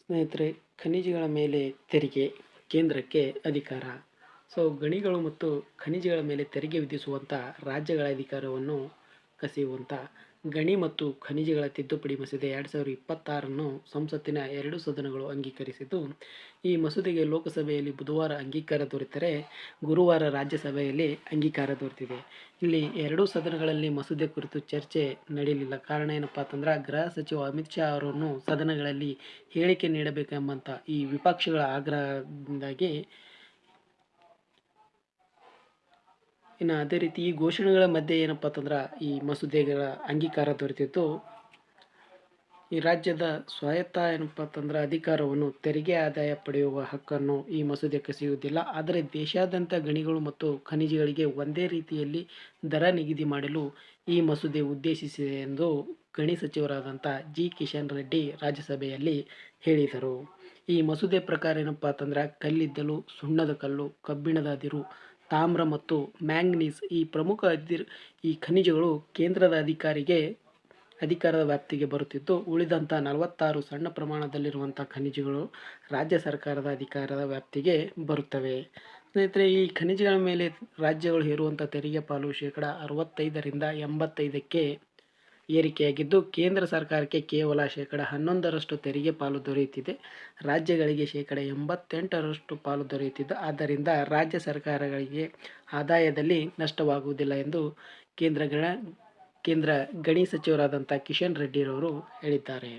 ಸ್ನೇಹಿತರೆ, ಖನಿಜಗಳ ಮೇಲೆ ತೆರಿಗೆ ಕೇಂದ್ರಕ್ಕೆ ಅಧಿಕಾರ. ಗಣಿಗಳು ಮತ್ತು ಖನಿಜಗಳ ಮೇಲೆ ತೆರಿಗೆ ವಿಧಿಸುವಂಥ ರಾಜ್ಯಗಳ ಅಧಿಕಾರವನ್ನು ಕಸಿಯುವಂಥ ಗಣಿ ಮತ್ತು ಖನಿಜಗಳ ತಿದ್ದುಪಡಿ ಮಸೂದೆ 2026 ಸಂಸತ್ತಿನ ಎರಡು ಸದನಗಳು ಅಂಗೀಕರಿಸಿದ್ದು, ಈ ಮಸೂದೆಗೆ ಲೋಕಸಭೆಯಲ್ಲಿ ಬುಧವಾರ ಅಂಗೀಕಾರ ದೊರೆತರೆ ಗುರುವಾರ ರಾಜ್ಯಸಭೆಯಲ್ಲಿ ಅಂಗೀಕಾರ ದೊರೆತಿದೆ. ಇಲ್ಲಿ ಎರಡೂ ಸದನಗಳಲ್ಲಿ ಮಸೂದೆ ಕುರಿತು ಚರ್ಚೆ ನಡೆಯಲಿಲ್ಲ. ಕಾರಣ ಏನಪ್ಪಾ ಅಂತಂದ್ರೆ, ಗೃಹ ಸಚಿವ ಅಮಿತ್ ಶಾ ಅವರನ್ನು ಸದನಗಳಲ್ಲಿ ಹೇಳಿಕೆ ನೀಡಬೇಕೆಂಬಂತ ಈ ವಿಪಕ್ಷಗಳ ಆಗ್ರಹದಿಂದಾಗಿ ಇನ್ನು ಅದೇ ರೀತಿ ಈ ಘೋಷಣೆಗಳ ಮಧ್ಯೆ ಏನಪ್ಪಾ ಅಂತಂದ್ರೆ, ಈ ಮಸೂದೆಗಳ ಅಂಗೀಕಾರ ದೊರೆತಿದ್ದು, ಈ ರಾಜ್ಯದ ಸ್ವಾಯತ್ತ ಏನಪ್ಪಾ ಅಂತಂದ್ರೆ ಅಧಿಕಾರವನ್ನು ತೆರಿಗೆ ಆದಾಯ ಪಡೆಯುವ ಹಕ್ಕನ್ನು ಈ ಮಸೂದೆ ಕಸಿಯುವುದಿಲ್ಲ. ಆದರೆ ದೇಶಾದ್ಯಂತ ಗಣಿಗಳು ಮತ್ತು ಖನಿಜಗಳಿಗೆ ಒಂದೇ ರೀತಿಯಲ್ಲಿ ದರ ನಿಗದಿ ಮಾಡಲು ಈ ಮಸೂದೆ ಉದ್ದೇಶಿಸಿದೆ ಎಂದು ಗಣಿ ಸಚಿವರಾದಂಥ ಜಿ ಕಿಶನ್ ರೆಡ್ಡಿ ರಾಜ್ಯಸಭೆಯಲ್ಲಿ ಹೇಳಿದರು. ಈ ಮಸೂದೆ ಪ್ರಕಾರ ಏನಪ್ಪಾ ಅಂತಂದ್ರೆ, ಕಲ್ಲಿದ್ದಲು, ಸುಣ್ಣದ ಕಲ್ಲು, ಕಬ್ಬಿಣದ ಅದಿರು, ತಾಮ್ರ ಮತ್ತು ಮ್ಯಾಂಗನೀಸ್ ಈ ಪ್ರಮುಖ ಈ ಖನಿಜಗಳು ಕೇಂದ್ರದ ಅಧಿಕಾರದ ವ್ಯಾಪ್ತಿಗೆ ಬರುತ್ತಿದ್ದು, ಉಳಿದಂಥ 46 ಸಣ್ಣ ಪ್ರಮಾಣದಲ್ಲಿರುವಂಥ ಖನಿಜಗಳು ರಾಜ್ಯ ಸರ್ಕಾರದ ಅಧಿಕಾರದ ವ್ಯಾಪ್ತಿಗೆ ಬರುತ್ತವೆ. ಸ್ನೇಹಿತರೆ, ಈ ಖನಿಜಗಳ ಮೇಲೆ ರಾಜ್ಯಗಳು ಹೇರುವಂಥ ತೆರಿಗೆ ಪಾಲು 65% 85ಕ್ಕೆ ಏರಿಕೆಯಾಗಿದ್ದು, ಕೇಂದ್ರ ಸರ್ಕಾರಕ್ಕೆ ಕೇವಲ 11% ತೆರಿಗೆ ಪಾಲು ದೊರೆಯುತ್ತಿದೆ. ರಾಜ್ಯಗಳಿಗೆ 88% ಪಾಲು ದೊರೆಯುತ್ತಿದ್ದು, ಆದ್ದರಿಂದ ರಾಜ್ಯ ಸರ್ಕಾರಗಳಿಗೆ ಆದಾಯದಲ್ಲಿ ನಷ್ಟವಾಗುವುದಿಲ್ಲ ಎಂದು ಕೇಂದ್ರ ಗಣಿ ಸಚಿವರಾದಂಥ ಕಿಶನ್ ರೆಡ್ಡಿರವರು ಹೇಳಿದ್ದಾರೆ.